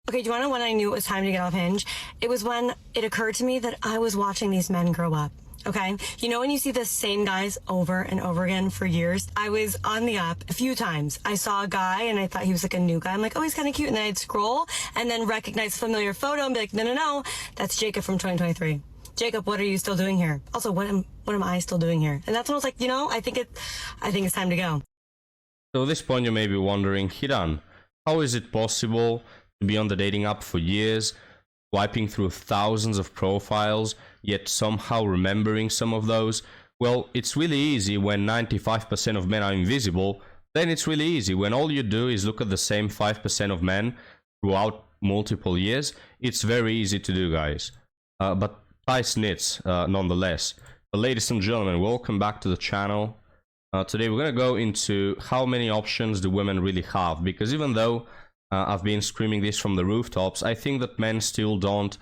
Okay, do you want to know when I knew it was time to get off Hinge? It was when it occurred to me that I was watching these men grow up. Okay? You know when you see the same guys over and over again for years? I was on the app a few times. I saw a guy and I thought he was like a new guy. I'm like, oh, he's kind of cute. And then I'd scroll and then recognize a familiar photo and be like, no, that's Jacob from 2023. Jacob, what are you still doing here? Also, what am I still doing here? And that's when I was like, I think it's time to go. So at this point you may be wondering, Hiran, how is it possible to be on the dating app for years, swiping through thousands of profiles, yet somehow remembering some of those? Well, it's really easy when 95% of men are invisible. Then it's really easy when all you do is look at the same 5% of men throughout multiple years. It's very easy to do, guys. But nice knits, nonetheless. But ladies and gentlemen, welcome back to the channel. Today we're going to go into how many options do women really have, because even though I've been screaming this from the rooftops, I think that men still don't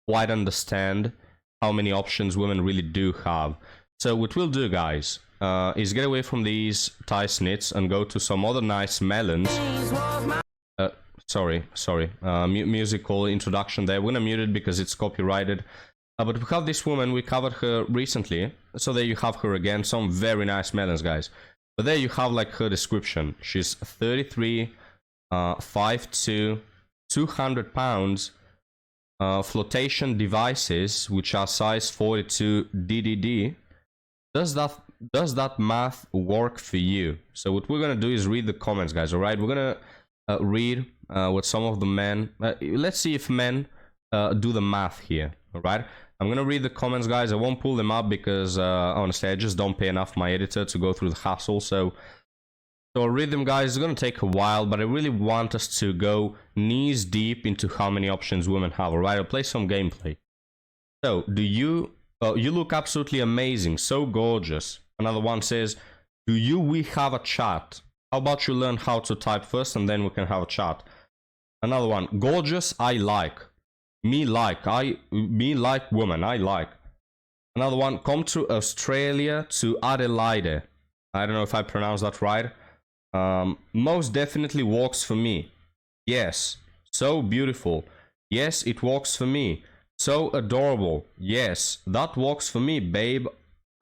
quite understand how many options women really do have. So what we'll do, guys, is get away from these tight knits and go to some other nice melons. Sorry, musical introduction there. We're gonna mute it because it's copyrighted. But we have this woman, we covered her recently, so there you have her again. Some very nice melons, guys. But there you have like her description. She's 33, 5'2", 200 pounds, flotation devices which are size 42 DDD. Does that math work for you? So what we're gonna do is read the comments, guys. All right, we're gonna read what some of the men. Let's see if men do the math here. All right, I'm gonna read the comments, guys. I won't pull them up because honestly I just don't pay enough my editor to go through the hassle. So I'll read them, guys. It's gonna take a while, but I really want us to go knees deep into how many options women have. All right, I'll play some gameplay. So do you you look absolutely amazing, so gorgeous. Another one says, we have a chat? How about you learn how to type first and then we can have a chat? Another one, gorgeous, I like. Me like woman, I like. Another one, come to Australia, to Adelaide. I don't know if I pronounced that right. Most definitely works for me. Yes, so beautiful. Yes, it works for me. So adorable. Yes, that works for me, babe.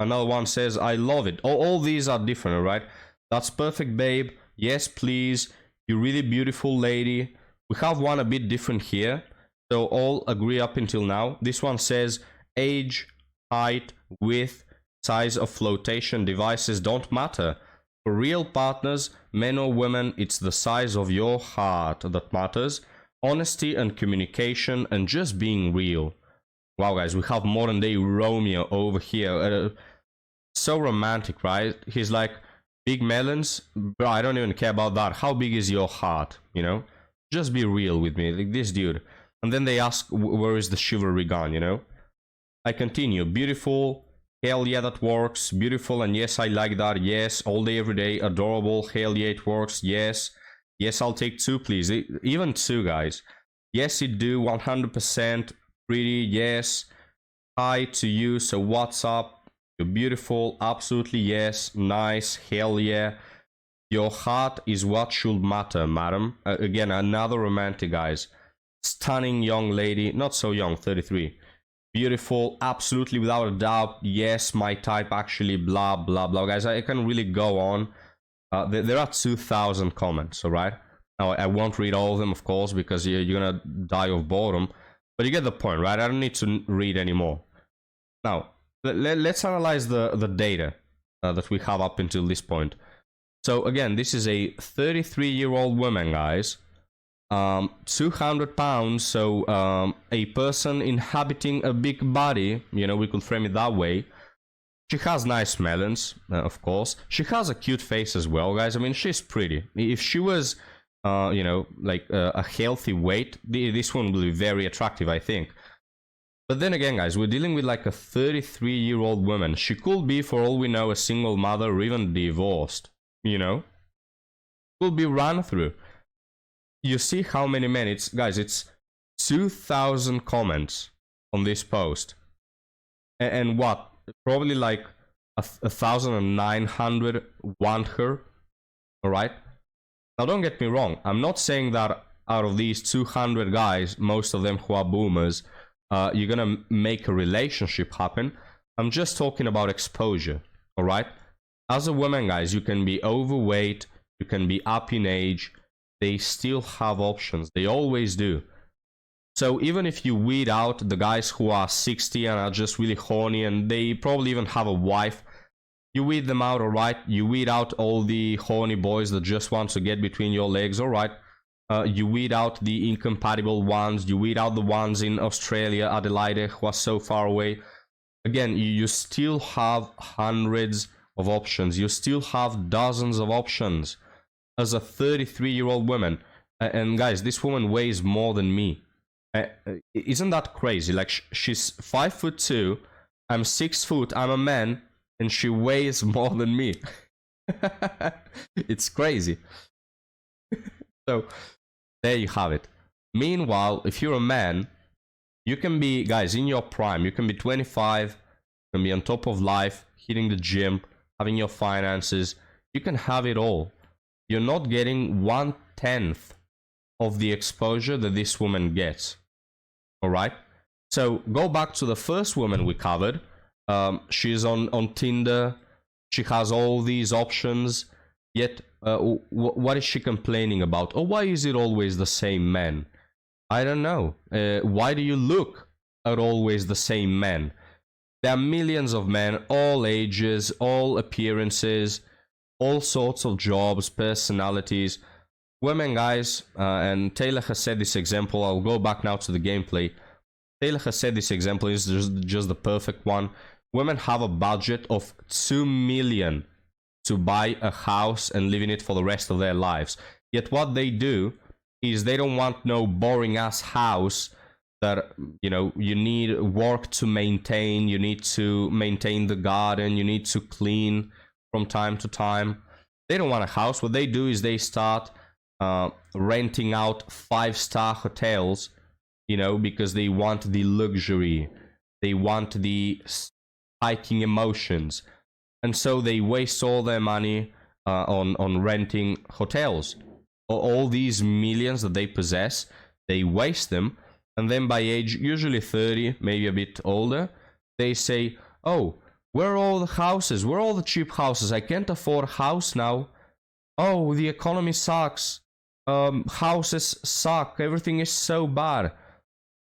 Another one says, I love it. All these are different, all right? That's perfect, babe. Yes, please. You're really beautiful, lady. We have one a bit different here. So all agree up until now. This one says, age, height, width, size of flotation devices don't matter. For real partners, men or women, it's the size of your heart that matters. Honesty and communication and just being real. Wow, guys, we have modern day Romeo over here. So romantic, right? He's like, big melons? Bro, I don't even care about that. How big is your heart? You know? Just be real with me, like this dude. And then they ask, where is the chivalry gone, you know? I continue. Beautiful. Hell yeah, that works. Beautiful, and yes, I like that. Yes, all day, every day. Adorable. Hell yeah, it works. Yes. Yes, I'll take 2, please. Even 2, guys. Yes, it do. 100%. Pretty. Yes. Hi to you. So what's up? You're beautiful. Absolutely yes. Nice. Hell yeah. Your heart is what should matter, madam. Again, another romantic, guys. Stunning young lady. Not so young. 33. Beautiful, absolutely, without a doubt. Yes, my type, actually, blah blah blah. Guys, I can really go on. There are 2,000 comments, all right? Now I won't read all of them, of course, because you're gonna die of boredom, but you get the point, right? I don't need to read anymore. Now let's analyze the data that we have up until this point. So again, this is a 33-year-old woman, guys. 200 pounds, so a person inhabiting a big body, you know, we could frame it that way. She has nice melons, of course. She has a cute face as well, guys. I mean, she's pretty. If she was, you know, like a healthy weight, this one will be very attractive, I think. But then again, guys, we're dealing with like a 33-year-old woman. She could be, for all we know, a single mother or even divorced, you know? Could be run through. You see how many men? Guys, it's 2,000 comments on this post, and what? Probably like 1,900 want her. All right. Now, don't get me wrong. I'm not saying that out of these 200 guys, most of them who are boomers, you're gonna make a relationship happen. I'm just talking about exposure, all right? As a woman, guys, you can be overweight, you can be up in age, they still have options. They always do. So even if you weed out the guys who are 60 and are just really horny and they probably even have a wife, you weed them out, all right? You weed out all the horny boys that just want to get between your legs, all right? You weed out the incompatible ones. You weed out the ones in Australia, Adelaide, who are so far away. Again, you still have hundreds of options. You still have dozens of options. As a 33-year-old woman, and guys, this woman weighs more than me. Isn't that crazy? Like, she's 5'2", I'm 6 foot, I'm a man, and she weighs more than me. It's crazy. So, there you have it. Meanwhile, if you're a man, you can be, guys, in your prime. You can be 25, you can be on top of life, hitting the gym, having your finances. You can have it all. You're not getting 1/10 of the exposure that this woman gets. All right? So go back to the first woman we covered. She's on Tinder. She has all these options. Yet, what is she complaining about? Or why is it always the same men? I don't know. Why do you look at always the same men? There are millions of men, all ages, all appearances, all sorts of jobs, personalities. Women, guys, and Taylor has said this example. I'll go back now to the gameplay. Taylor has said this example is just the perfect one. Women have a budget of 2 million to buy a house and live in it for the rest of their lives. Yet what they do is they don't want no boring ass house that, you know, you need work to maintain, you need to maintain the garden, you need to clean from time to time. They don't want a house. What they do is they start renting out 5-star hotels, you know, because they want the luxury, they want the hiking emotions, and so they waste all their money on renting hotels. All these millions that they possess, they waste them, and then by age usually 30, maybe a bit older, they say, oh, where are all the houses? Where are all the cheap houses? I can't afford a house now. Oh, the economy sucks. Houses suck. Everything is so bad.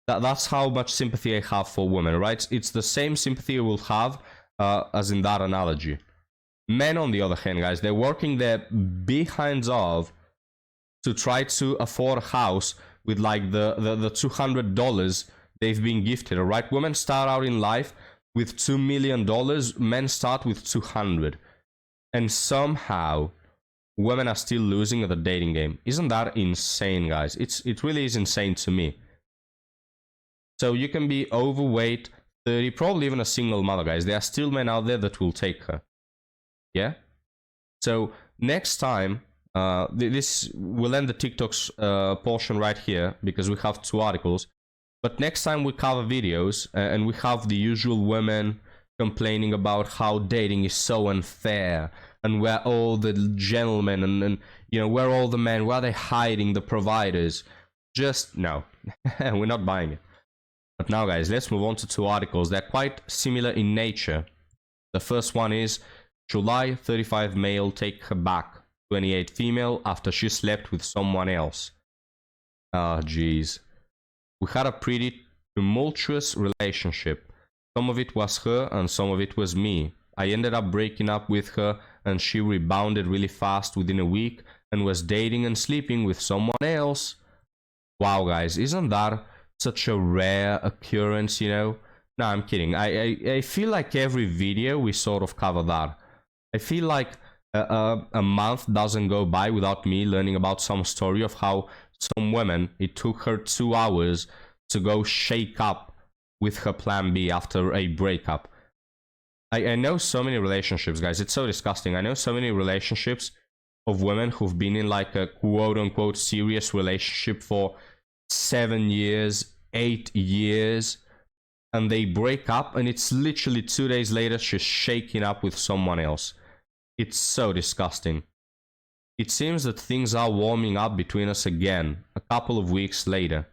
That's how much sympathy I have for women, right? It's the same sympathy I will have as in that analogy. Men, on the other hand, guys, they're working their behinds off to try to afford a house with like the $200 they've been gifted, all right? Women start out in life with $2 million. Men start with 200. And somehow, women are still losing at the dating game. Isn't that insane, guys? It really is insane to me. So you can be overweight, 30, probably even a single mother, guys. There are still men out there that will take her. Yeah? So next time, this will end the TikTok's portion right here because we have 2 articles. But next time we cover videos and we have the usual women complaining about how dating is so unfair and where all the gentlemen and you know, where all the men, where are they hiding the providers? Just no, we're not buying it. But now, guys, let's move on to 2 articles. They're quite similar in nature. The first one is July, 35 male take her back, 28 female after she slept with someone else. Ah, jeez. We had a pretty tumultuous relationship. Some of it was her and some of it was me. I ended up breaking up with her and she rebounded really fast within a week and was dating and sleeping with someone else. Wow, guys, isn't that such a rare occurrence, you know? No, I'm kidding. I feel like every video we sort of cover that. I feel like a month doesn't go by without me learning about some story of how some woman, it took her 2 hours to go shake up with her plan B after a breakup. I know so many relationships, guys. It's so disgusting. I know so many relationships of women who've been in like a quote-unquote serious relationship for 7 years, 8 years, and they break up and it's literally 2 days later she's shaking up with someone else. It's so disgusting. It seems that things are warming up between us again, a couple of weeks later.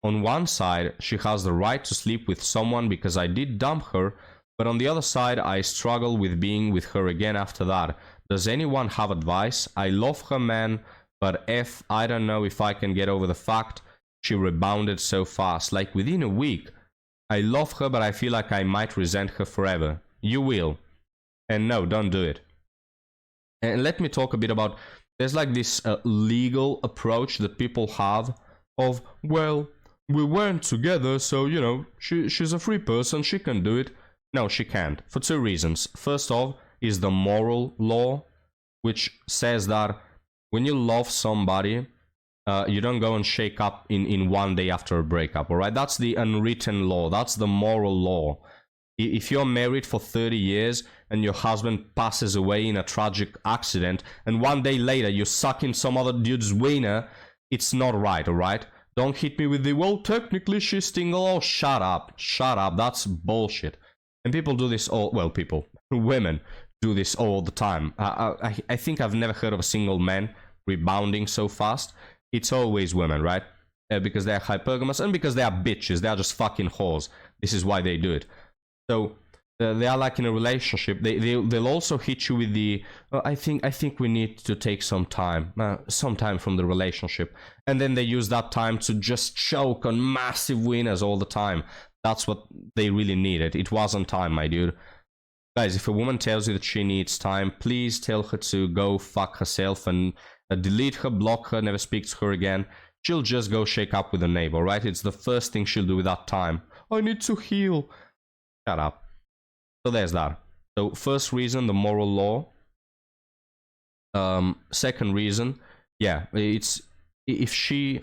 On one side, she has the right to sleep with someone because I did dump her, but on the other side, I struggle with being with her again after that. Does anyone have advice? I love her, man, but I don't know if I can get over the fact she rebounded so fast, like within a week. I love her, but I feel like I might resent her forever. You will. And no, don't do it. And let me talk a bit about, there's like this legal approach that people have of, well, we weren't together, so, you know, she's a free person, she can do it. No, she can't, for two reasons. First off is the moral law, which says that when you love somebody, you don't go and shake up in one day after a breakup, all right? That's the unwritten law, that's the moral law. If you're married for 30 years and your husband passes away in a tragic accident and one day later you suck in some other dude's wiener, it's not right, all right? Don't hit me with the, well, technically she's single. Oh, shut up, that's bullshit. And people do this all, well, women do this all the time. I think I've never heard of a single man rebounding so fast. It's always women, right? Because they're hypergamous and because they are bitches. They are just fucking whores. This is why they do it. So they are like in a relationship. They'll also hit you with the, I think we need to take some time from the relationship, and then they use that time to just choke on massive winners all the time. That's what they really needed. It wasn't time, my dude. Guys, if a woman tells you that she needs time, please tell her to go fuck herself and delete her, block her, never speak to her again. She'll just go shake up with a neighbor, right? It's the first thing she'll do with that time. I need to heal. Shut up. So there's that. So first reason, the moral law. Second reason, yeah, it's if she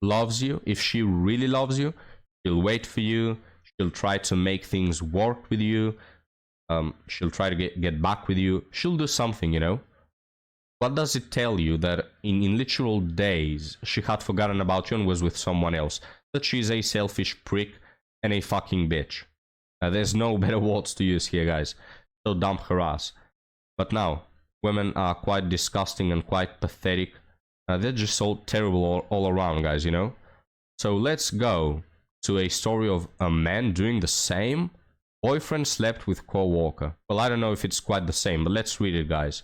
loves you, if she really loves you, she'll wait for you. She'll try to make things work with you. She'll try to get back with you. She'll do something, you know. What does it tell you? That in literal days, she had forgotten about you and was with someone else. That she's a selfish prick and a fucking bitch. There's no better words to use here, guys. So dump her ass. But now, women are quite disgusting and quite pathetic. They're just so terrible all around, guys, you know? So let's go to a story of a man doing the same. Boyfriend slept with co-worker. Well, I don't know if it's quite the same, but let's read it, guys.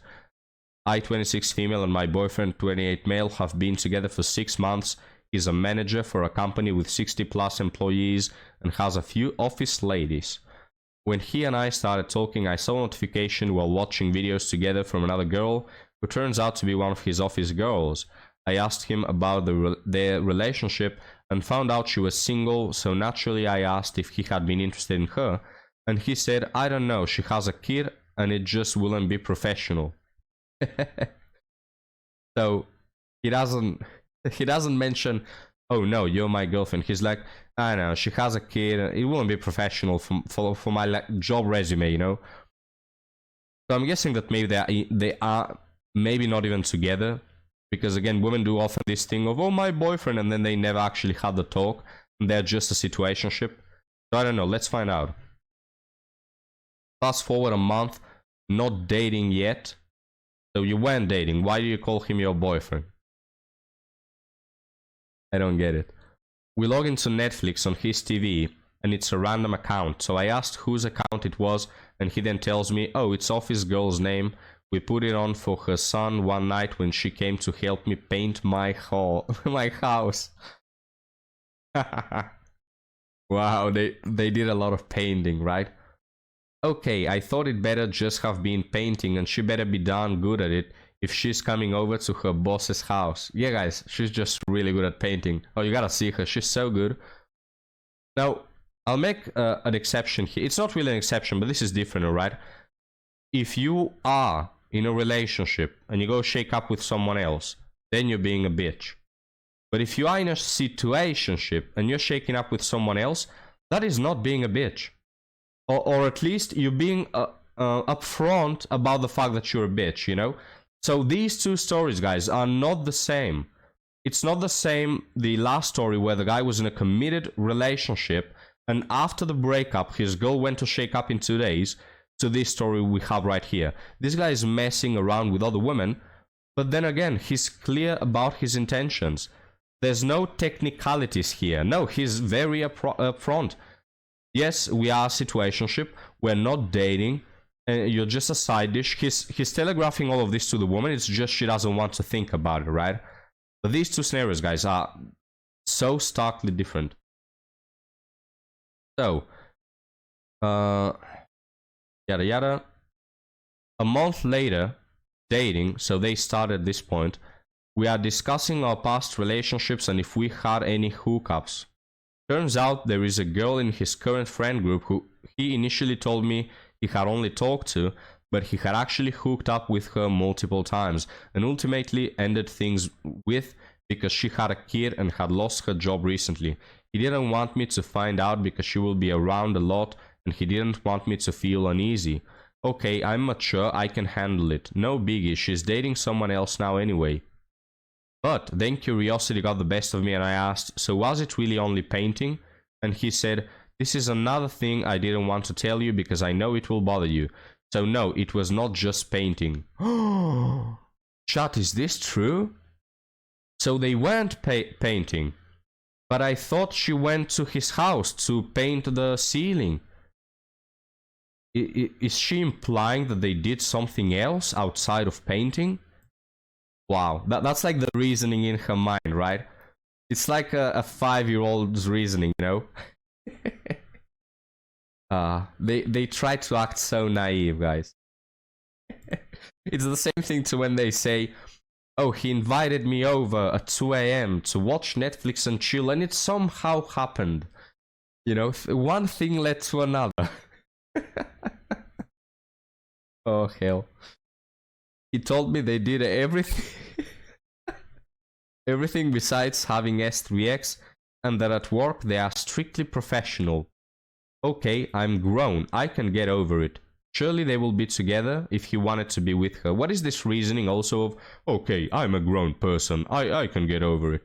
I, 26 female, and my boyfriend, 28 male, have been together for 6 months. He's a manager for a company with 60 plus employees and has a few office ladies. When he and I started talking, I saw a notification while watching videos together from another girl who turns out to be one of his office girls. I asked him about their relationship and found out she was single, so naturally I asked if he had been interested in her, and he said, I don't know, she has a kid and it just wouldn't be professional. So he doesn't mention, oh no, you're my girlfriend. He's like, I know, she has a kid, it wouldn't be professional for my job resume, you know. So I'm guessing that maybe they are maybe not even together, because again, women do often this thing of, oh, my boyfriend, and then they never actually had the talk, and they're just a situationship. So I don't know, let's find out. Fast forward a month, not dating yet. So you weren't dating, why do you call him your boyfriend? I don't get it. We log into Netflix on his TV, and it's a random account. So I asked whose account it was, and he then tells me, oh, it's office girl's name. We put it on for her son one night when she came to help me paint my house. Wow, they did a lot of painting, right? Okay, I thought it better just have been painting, and she better be darn good at it if she's coming over to her boss's house. Yeah, guys, she's just really good at painting. Oh, you gotta see her, she's so good. Now, I'll make an exception here. It's not really an exception, but this is different, alright? If you are in a relationship and you go shake up with someone else, then you're being a bitch. But if you are in a situationship and you're shaking up with someone else, that is not being a bitch. Or at least you're being upfront about the fact that you're a bitch, you know? So these two stories, guys, are not the same. It's not the same, the last story where the guy was in a committed relationship and after the breakup, his girl went to shake up in 2 days, to this story we have right here. This guy is messing around with other women But then again, he's clear about his intentions. There's no technicalities here. No, he's very upfront. Yes, we are a situationship. We're not dating. You're just a side dish. He's telegraphing all of this to the woman. It's just she doesn't want to think about it, right? But these two scenarios, guys, are so starkly different. So, yada yada. A month later, dating, so they started at this point, we are discussing our past relationships and if we had any hookups. Turns out there is a girl in his current friend group who he initially told me he had only talked to, but he had actually hooked up with her multiple times and ultimately ended things with because she had a kid and had lost her job recently. He didn't want me to find out because she will be around a lot and he didn't want me to feel uneasy. Okay, I'm mature, I can handle it. No biggie, she's dating someone else now anyway. But then curiosity got the best of me and I asked, so was it really only painting? And he said, this is another thing I didn't want to tell you because I know it will bother you. So no, it was not just painting. Chat, is this true? So they weren't painting. But I thought she went to his house to paint the ceiling. Is she implying that they did something else outside of painting? Wow, that's like the reasoning in her mind, right? It's like a 5-year-old's reasoning, you know? They try to act so naive, guys. It's the same thing to when they say, oh, he invited me over at 2 a.m. to watch Netflix and chill, and it somehow happened. You know, one thing led to another. Oh, hell. He told me they did everything. Everything besides having S3X, and that at work they are strictly professional. Okay, I'm grown. I can get over it. Surely they will be together if he wanted to be with her. What is this reasoning also of, okay, I'm a grown person. I can get over it.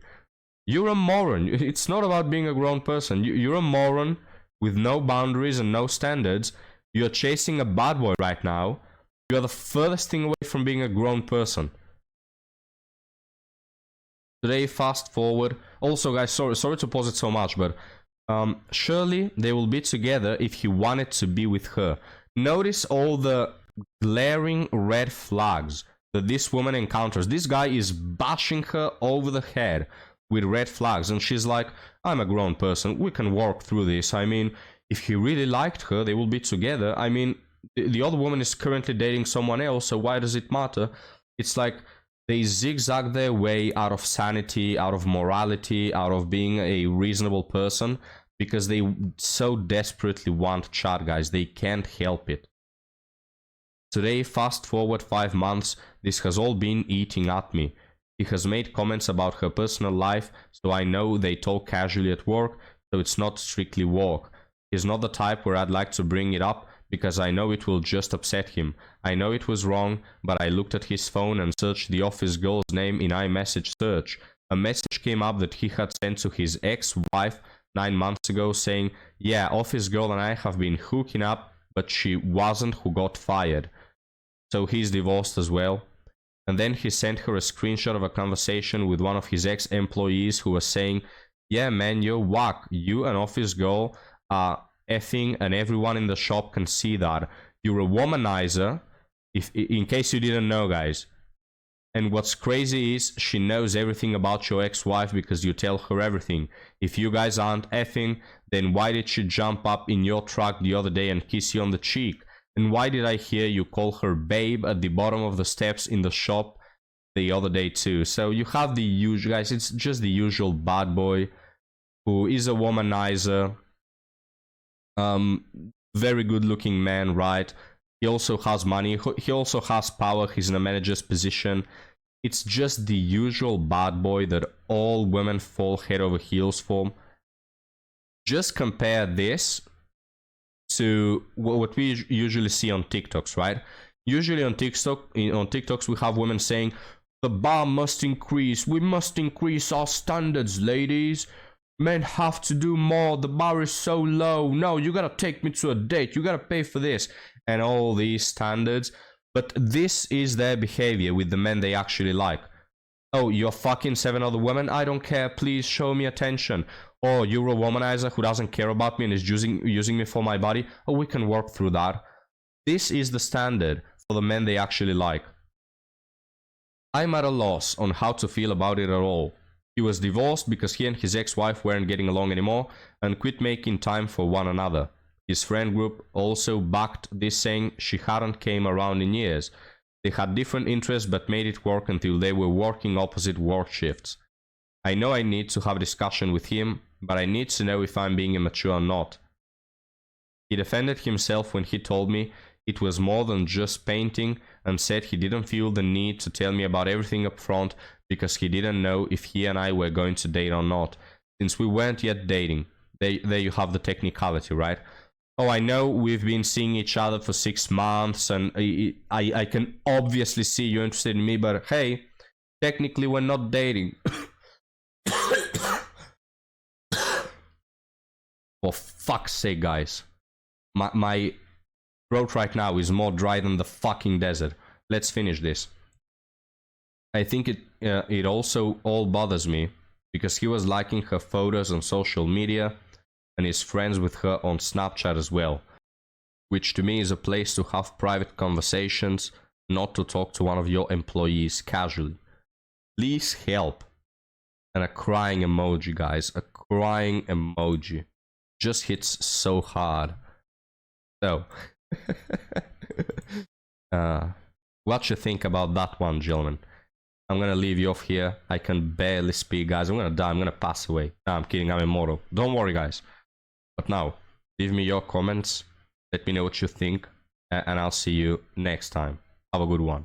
You're a moron. It's not about being a grown person. You're a moron with no boundaries and no standards. You're chasing a bad boy right now. You're the furthest thing away from being a grown person. Today, fast forward. Also, guys, sorry to pause it so much, but surely they will be together if he wanted to be with her. Notice all the glaring red flags that this woman encounters. This guy is bashing her over the head with red flags, and she's like, I'm a grown person. We can work through this. I mean, if he really liked her, they will be together. I mean, the other woman is currently dating someone else, so why does it matter? It's like they zigzag their way out of sanity, out of morality, out of being a reasonable person, because they so desperately want chat, guys. They can't help it. Today, fast forward 5 months, this has all been eating at me. He has made comments about her personal life, so I know they talk casually at work, so it's not strictly work. He's not the type where I'd like to bring it up, because I know it will just upset him. I know it was wrong, but I looked at his phone and searched the office girl's name in iMessage search. A message came up that he had sent to his ex-wife 9 months ago saying, yeah, office girl and I have been hooking up, but she wasn't who got fired. So he's divorced as well. And then he sent her a screenshot of a conversation with one of his ex-employees who was saying, yeah, man, you're whack. You, an office girl, are effing, and everyone in the shop can see that. You're a womanizer, in case you didn't know, guys. And what's crazy is she knows everything about your ex-wife because you tell her everything. If you guys aren't effing, then why did she jump up in your truck the other day and kiss you on the cheek? And why did I hear you call her babe at the bottom of the steps in the shop the other day too? So you have the usual, guys, it's just the usual bad boy who is a womanizer. Very good looking man, right? He also has money, he also has power, he's in a manager's position. It's just the usual bad boy that all women fall head over heels for. Just compare this to what we usually see on TikToks, right? Usually on TikToks we have women saying, the bar must increase, we must increase our standards, ladies. Men have to do more, the bar is so low. No, you gotta take me to a date, you gotta pay for this. And all these standards. But this is their behavior with the men they actually like. Oh, you're fucking 7 other women? I don't care, please show me attention. Oh, you're a womanizer who doesn't care about me and is using me for my body? Oh, we can work through that. This is the standard for the men they actually like. I'm at a loss on how to feel about it at all. He was divorced because he and his ex-wife weren't getting along anymore and quit making time for one another. His friend group also backed this, saying she hadn't came around in years. They had different interests but made it work until they were working opposite work shifts. I know I need to have a discussion with him, but I need to know if I'm being immature or not. He defended himself when he told me it was more than just painting and said he didn't feel the need to tell me about everything up front because he didn't know if he and I were going to date or not, since we weren't yet dating. There you have the technicality, right? Oh, I know we've been seeing each other for 6 months and I can obviously see you're interested in me, but hey, technically we're not dating. For fuck's sake, guys. My throat right now is more dry than the fucking desert. Let's finish this. I think it also all bothers me because he was liking her photos on social media and is friends with her on Snapchat as well, which to me is a place to have private conversations, not to talk to one of your employees casually. Please help. And a crying emoji, guys, a crying emoji. Just hits so hard. So, what you think about that one, gentlemen? I'm gonna leave you off here. I can barely speak, guys. I'm gonna die. I'm gonna pass away. No, I'm kidding. I'm immortal. Don't worry, guys. But now, leave me your comments. Let me know what you think. And I'll see you next time. Have a good one.